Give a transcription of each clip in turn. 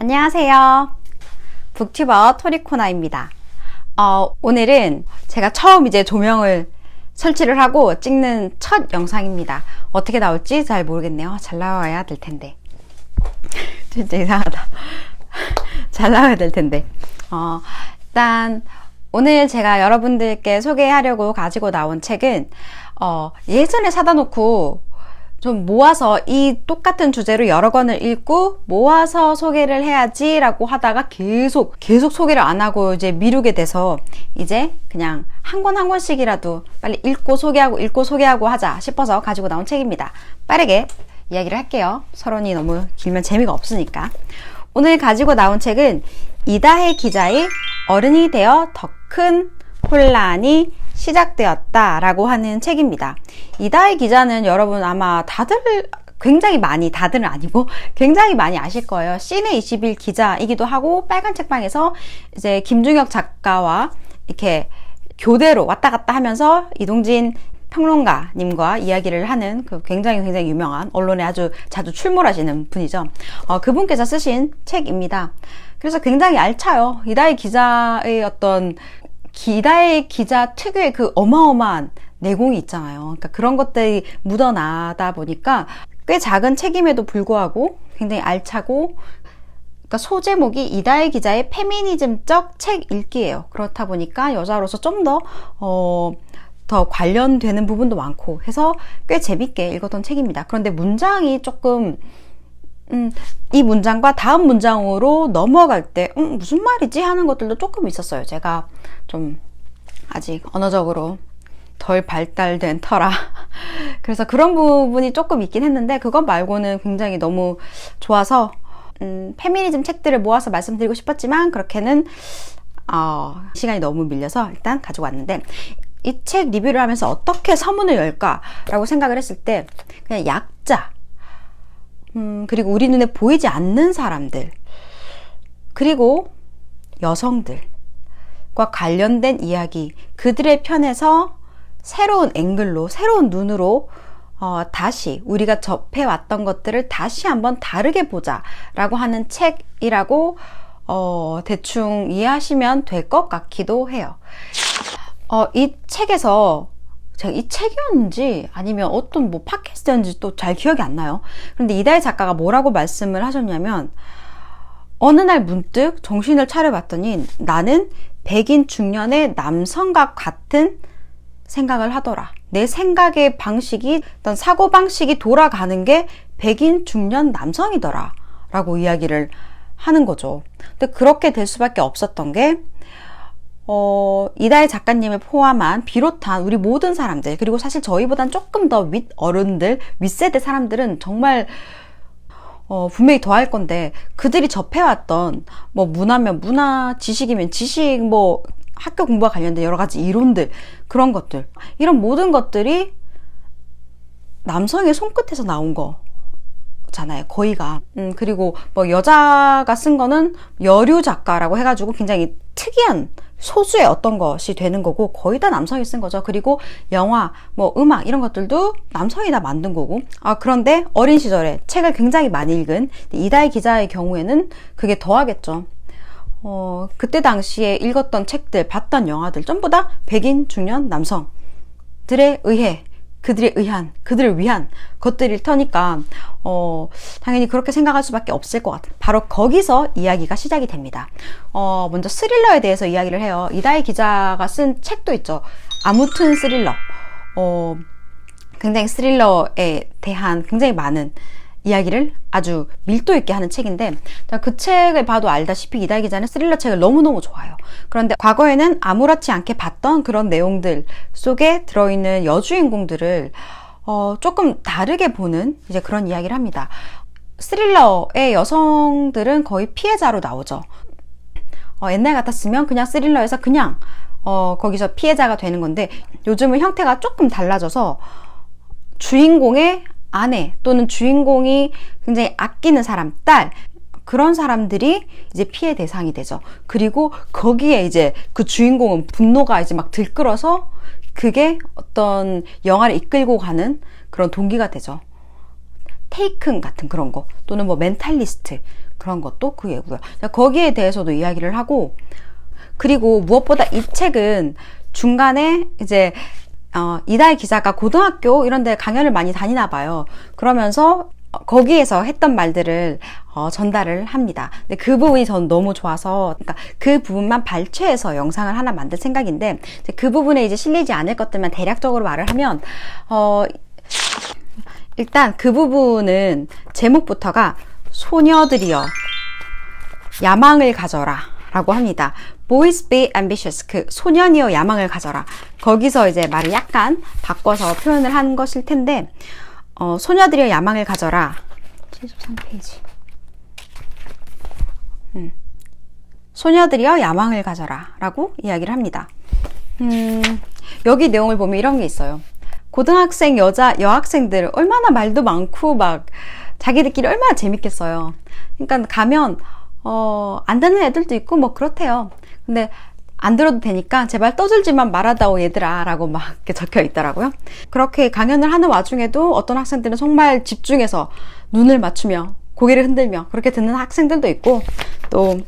안녕하세요. 북튜버 토리코나입니다. 오늘은 제가 처음 이제 조명을 설치를 하고 찍는 첫 영상입니다. 어떻게 나올지 잘 모르겠네요. 잘 나와야 될 텐데. 진짜 이상하다. 잘 나와야 될 텐데. 일단 오늘 제가 여러분들께 소개하려고 가지고 나온 책은 예전에 사다 놓고 좀 모아서 이 똑같은 주제로 여러 권을 읽고 모아서 소개를 해야지 라고 하다가 계속 소개를 안 하고 이제 미루게 돼서 이제 그냥 한 권씩이라도 빨리 읽고 소개하고 하자 싶어서 가지고 나온 책입니다. 빠르게 이야기를 할게요. 서론이 너무 길면 재미가 없으니까. 오늘 가지고 나온 책은 이다혜 기자의 어른이 되어 더 큰 혼란이 시작되었다 라고 하는 책입니다. 이다혜 기자는 여러분 아마 굉장히 많이 아실 거예요. 시내21 기자이기도 하고 빨간 책방에서 이제 김중혁 작가와 이렇게 교대로 왔다 갔다 하면서 이동진 평론가님과 이야기를 하는 그 굉장히 유명한 언론에 아주 자주 출몰하시는 분이죠. 그분께서 쓰신 책입니다. 그래서 굉장히 알차요. 이다혜 기자 특유의 그 어마어마한 내공이 있잖아요. 그러니까 그런 것들이 묻어나다 보니까 꽤 작은 책임에도 불구하고 굉장히 알차고, 그러니까 소제목이 이다혜 기자의 페미니즘적 책 읽기예요. 그렇다 보니까 여자로서 좀 더 관련되는 부분도 많고 해서 꽤 재밌게 읽었던 책입니다. 그런데 문장이 조금 이 문장과 다음 문장으로 넘어갈 때 무슨 말이지 하는 것들도 조금 있었어요. 제가 좀 아직 언어적으로 덜 발달된 터라 그래서 그런 부분이 조금 있긴 했는데 그것 말고는 굉장히 너무 좋아서 페미니즘 책들을 모아서 말씀드리고 싶었지만 그렇게는 시간이 너무 밀려서 일단 가지고 왔는데, 이 책 리뷰를 하면서 어떻게 서문을 열까라고 생각을 했을 때 그냥 약자, 그리고 우리 눈에 보이지 않는 사람들, 그리고 여성들과 관련된 이야기, 그들의 편에서 새로운 앵글로, 새로운 눈으로 다시 우리가 접해왔던 것들을 다시 한번 다르게 보자 라고 하는 책이라고 대충 이해하시면 될 것 같기도 해요. 이 책에서 제가 이 책이었는지 아니면 어떤 팟캐스트였는지 또 잘 기억이 안 나요. 그런데 이다혜 작가가 뭐라고 말씀을 하셨냐면, 어느 날 문득 정신을 차려봤더니 나는 백인 중년의 남성과 같은 생각을 하더라. 내 생각의 방식이, 어떤 사고방식이 돌아가는 게 백인 중년 남성이더라 라고 이야기를 하는 거죠. 근데 그렇게 될 수밖에 없었던 게 이다혜 작가님을 비롯한 우리 모든 사람들, 그리고 사실 저희보단 조금 더 윗어른들, 윗세대 사람들은 정말 분명히 더 할 건데, 그들이 접해왔던 문화면 문화, 지식이면 지식, 학교 공부와 관련된 여러 가지 이론들, 그런 것들, 이런 모든 것들이 남성의 손끝에서 나온 거잖아요, 거의가. 그리고 여자가 쓴 거는 여류 작가라고 해가지고 굉장히 특이한 소수의 어떤 것이 되는 거고, 거의 다 남성이 쓴 거죠. 그리고 영화, 음악 이런 것들도 남성이 다 만든 거고. 그런데 어린 시절에 책을 굉장히 많이 읽은 이다혜 기자의 경우에는 그게 더하겠죠. 그때 당시에 읽었던 책들, 봤던 영화들 전부 다 백인 중년 남성들에 의해, 그들을 위한 것들일 터니까 당연히 그렇게 생각할 수밖에 없을 것 같아요. 바로 거기서 이야기가 시작이 됩니다. 먼저 스릴러에 대해서 이야기를 해요. 이다혜 기자가 쓴 책도 있죠. 아무튼 스릴러. 굉장히 스릴러에 대한 굉장히 많은 이야기를 아주 밀도 있게 하는 책인데, 그 책을 봐도 알다시피 이다혜 기자는 스릴러 책을 너무너무 좋아해요. 그런데 과거에는 아무렇지 않게 봤던 그런 내용들 속에 들어있는 여주인공들을 조금 다르게 보는 이제 그런 이야기를 합니다. 스릴러의 여성들은 거의 피해자로 나오죠. 옛날 같았으면 그냥 스릴러에서 그냥 거기서 피해자가 되는 건데, 요즘은 형태가 조금 달라져서 주인공의 아내 또는 주인공이 굉장히 아끼는 사람, 딸, 그런 사람들이 이제 피해 대상이 되죠. 그리고 거기에 이제 그 주인공은 분노가 이제 막 들끓어서 그게 어떤 영화를 이끌고 가는 그런 동기가 되죠. 테이큰 같은 그런 거, 또는 멘탈리스트, 그런 것도 그 예고요. 거기에 대해서도 이야기를 하고, 그리고 무엇보다 이 책은 중간에 이제 이다혜 기자가 고등학교 이런 데 강연을 많이 다니나 봐요. 그러면서 거기에서 했던 말들을 전달을 합니다. 근데 그 부분이 전 너무 좋아서, 그러니까 그 부분만 발췌해서 영상을 하나 만들 생각인데, 이제 그 부분에 이제 실리지 않을 것들만 대략적으로 말을 하면, 일단 그 부분은 제목부터가 소녀들이여 야망을 가져라 라고 합니다. Boys be ambitious. 그 소년이여 야망을 가져라. 거기서 이제 말을 약간 바꿔서 표현을 한 것일 텐데, 소녀들이여 야망을 가져라. 73페이지. 소녀들이여 야망을 가져라 라고 이야기를 합니다. 여기 내용을 보면 이런 게 있어요. 고등학생 여학생들 얼마나 말도 많고 막 자기들끼리 얼마나 재밌겠어요. 그러니까 가면 안 듣는 애들도 있고 뭐 그렇대요. 근데 안 들어도 되니까 제발 떠들지만 말아다오 얘들아 라고 막 이렇게 적혀 있더라고요. 그렇게 강연을 하는 와중에도 어떤 학생들은 정말 집중해서 눈을 맞추며 고개를 흔들며 그렇게 듣는 학생들도 있고, 또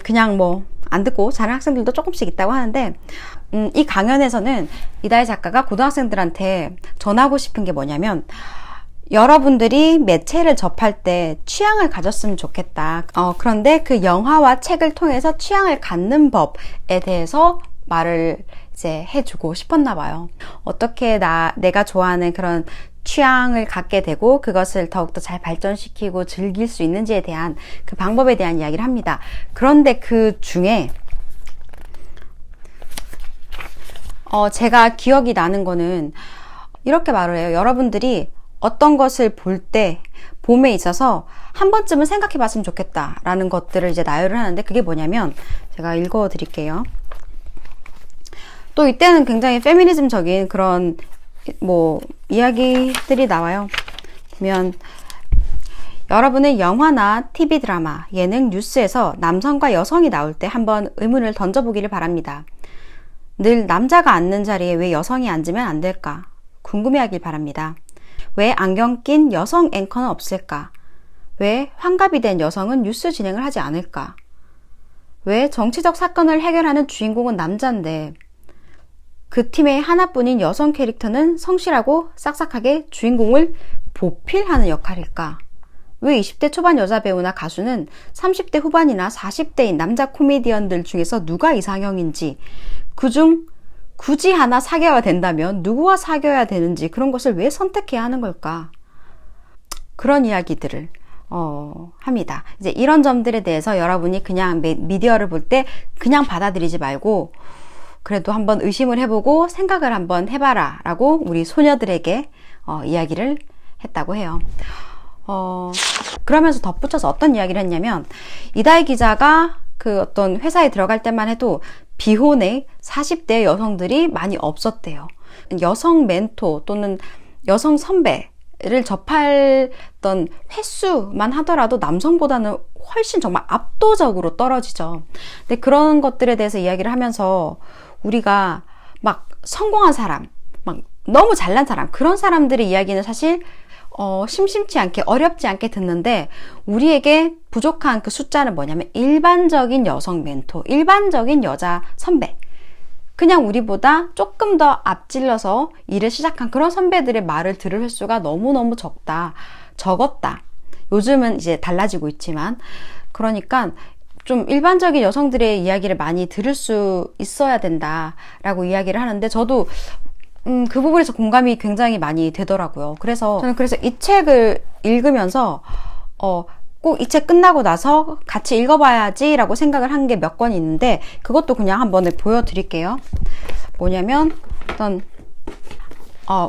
그냥 뭐 안 듣고 자는 학생들도 조금씩 있다고 하는데, 이 강연에서는 이다혜 작가가 고등학생들한테 전하고 싶은 게 뭐냐면, 여러분들이 매체를 접할 때 취향을 가졌으면 좋겠다. 그런데 그 영화와 책을 통해서 취향을 갖는 법에 대해서 말을 이제 해주고 싶었나 봐요. 어떻게 내가 좋아하는 그런 취향을 갖게 되고 그것을 더욱더 잘 발전시키고 즐길 수 있는지에 대한 그 방법에 대한 이야기를 합니다. 그런데 그 중에 제가 기억이 나는 거는 이렇게 말을 해요. 여러분들이 어떤 것을 볼 때 봄에 있어서 한 번쯤은 생각해 봤으면 좋겠다 라는 것들을 이제 나열을 하는데, 그게 뭐냐면 제가 읽어 드릴게요. 또 이때는 굉장히 페미니즘적인 그런 뭐 이야기들이 나와요. 보면 여러분의 영화나 TV 드라마, 예능, 뉴스에서 남성과 여성이 나올 때 한번 의문을 던져보기를 바랍니다. 늘 남자가 앉는 자리에 왜 여성이 앉으면 안 될까? 궁금해하길 바랍니다. 왜 안경 낀 여성 앵커는 없을까? 왜 환갑이 된 여성은 뉴스 진행을 하지 않을까? 왜 정치적 사건을 해결하는 주인공은 남자인데 그 팀의 하나뿐인 여성 캐릭터는 성실하고 싹싹하게 주인공을 보필하는 역할일까? 왜 20대 초반 여자 배우나 가수는 30대 후반이나 40대인 남자 코미디언들 중에서 누가 이상형인지, 그중 굳이 하나 사귀어야 된다면 누구와 사귀어야 되는지, 그런 것을 왜 선택해야 하는 걸까? 그런 이야기들을 합니다. 이제 이런 점들에 대해서 여러분이 그냥 미디어를 볼 때 그냥 받아들이지 말고 그래도 한번 의심을 해보고 생각을 한번 해봐라 라고 우리 소녀들에게 이야기를 했다고 해요. 그러면서 덧붙여서 어떤 이야기를 했냐면, 이다혜 기자가 그 어떤 회사에 들어갈 때만 해도 비혼의 40대 여성들이 많이 없었대요. 여성 멘토 또는 여성 선배를 접했던 횟수만 하더라도 남성보다는 훨씬 정말 압도적으로 떨어지죠. 근데 그런 것들에 대해서 이야기를 하면서 우리가 막 성공한 사람, 막 너무 잘난 사람, 그런 사람들의 이야기는 사실 심심치 않게 어렵지 않게 듣는데, 우리에게 부족한 그 숫자는 뭐냐면 일반적인 여성 멘토, 일반적인 여자 선배, 그냥 우리보다 조금 더 앞질러서 일을 시작한 그런 선배들의 말을 들을 횟수가 너무너무 적었다. 요즘은 이제 달라지고 있지만, 그러니까 좀 일반적인 여성들의 이야기를 많이 들을 수 있어야 된다라고 이야기를 하는데, 저도 그 부분에서 공감이 굉장히 많이 되더라고요. 그래서 저는 이 책을 읽으면서 꼭 이 책 끝나고 나서 같이 읽어봐야지 라고 생각을 한 게 몇 권이 있는데, 그것도 그냥 한번 보여드릴게요. 뭐냐면 어떤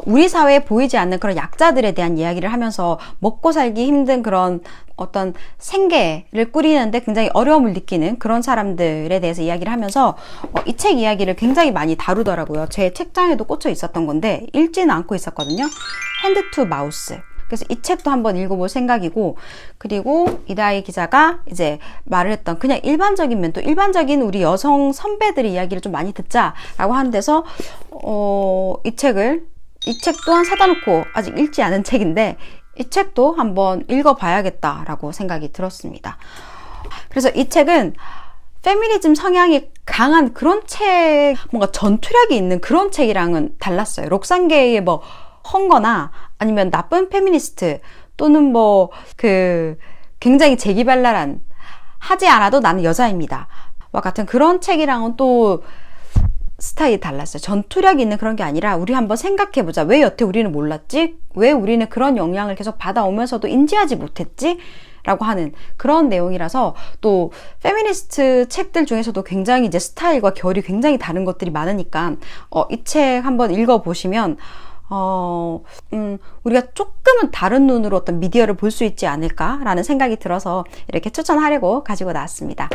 우리 사회에 보이지 않는 그런 약자들에 대한 이야기를 하면서 먹고 살기 힘든 그런 어떤 생계를 꾸리는데 굉장히 어려움을 느끼는 그런 사람들에 대해서 이야기를 하면서 이 책 이야기를 굉장히 많이 다루더라고요. 제 책장에도 꽂혀 있었던 건데 읽지는 않고 있었거든요. 핸드 투 마우스. 그래서 이 책도 한번 읽어볼 생각이고, 그리고 이다혜 기자가 이제 말을 했던 그냥 일반적인 멘토, 일반적인 우리 여성 선배들의 이야기를 좀 많이 듣자라고 하는 데서 이 책 또한 사다 놓고 아직 읽지 않은 책인데 이 책도 한번 읽어봐야겠다라고 생각이 들었습니다. 그래서 이 책은 페미니즘 성향이 강한 그런 책, 뭔가 전투력이 있는 그런 책이랑은 달랐어요. 록산게이의 뭐 헝거나 아니면 나쁜 페미니스트 또는 뭐 굉장히 재기발랄한 하지 않아도 나는 여자입니다 와 같은 그런 책이랑은 또 스타일이 달랐어요. 전투력이 있는 그런 게 아니라 우리 한번 생각해보자. 왜 여태 우리는 몰랐지? 왜 우리는 그런 영향을 계속 받아오면서도 인지하지 못했지? 라고 하는 그런 내용이라서 또 페미니스트 책들 중에서도 굉장히 이제 스타일과 결이 굉장히 다른 것들이 많으니까 이 책 한번 읽어보시면 우리가 조금은 다른 눈으로 어떤 미디어를 볼 수 있지 않을까라는 생각이 들어서 이렇게 추천하려고 가지고 나왔습니다.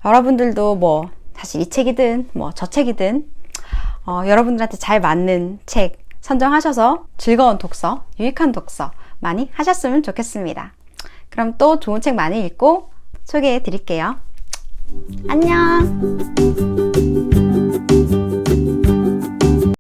여러분들도 뭐 사실 이 책이든 뭐 저 책이든 여러분들한테 잘 맞는 책 선정하셔서 즐거운 독서, 유익한 독서 많이 하셨으면 좋겠습니다. 그럼 또 좋은 책 많이 읽고 소개해 드릴게요. 안녕!